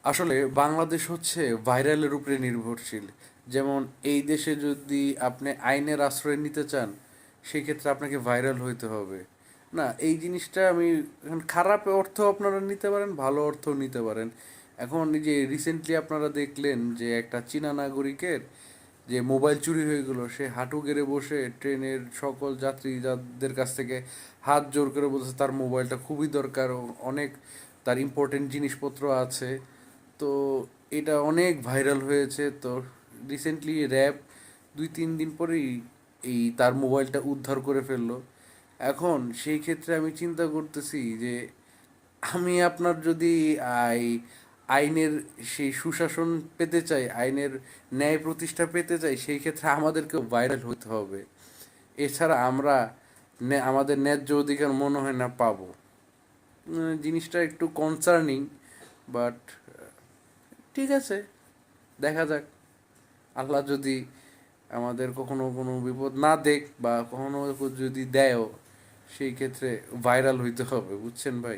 আসলে বাংলাদেশ হচ্ছে ভাইরালের উপরে নির্ভরশীল। যেমন এই দেশে যদি আপনি আইনের আশ্রয় নিতে চান, সেক্ষেত্রে আপনাকে ভাইরাল হইতে হবে। না, এই জিনিসটা আমি এখন খারাপ অর্থ আপনারা নিতে পারেন, ভালো অর্থও নিতে পারেন। এখন এই যে রিসেন্টলি আপনারা দেখলেন যে একটা চীনা নাগরিকের যে মোবাইল চুরি হয়ে গেলো, সে হাঁটু গেড়ে বসে ট্রেনের সকল যাত্রী যাদের কাছ থেকে হাত জোর করে বলছে তার মোবাইলটা খুবই দরকার, অনেক তার ইম্পর্টেন্ট জিনিসপত্র আছে। তো এটা অনেক ভাইরাল হয়েছে। তো রিসেন্টলি র্যাব 2-3 দিন পরেই এই তার মোবাইলটা উদ্ধার করে ফেললো। এখন সেই ক্ষেত্রে আমি চিন্তা করতেছি যে আমি আপনার যদি আই আইনের সেই সুশাসন পেতে চাই, আইনের ন্যায় প্রতিষ্ঠা পেতে চাই, সেই ক্ষেত্রে আমাদেরকেও ভাইরাল হতে হবে। এছাড়া আমরা আমাদের ন্যায্য অধিকার মনে হয় না পাবো। জিনিসটা একটু কনসার্নিং, বাট ঠিক আছে, দেখা যাক। আল্লাহ যদি আমাদের কখনো কোনো বিপদ না দেখ বা কখনো যদি দেয়ও, সেই ক্ষেত্রে ভাইরাল হইতে হবে, বুঝছেন ভাই।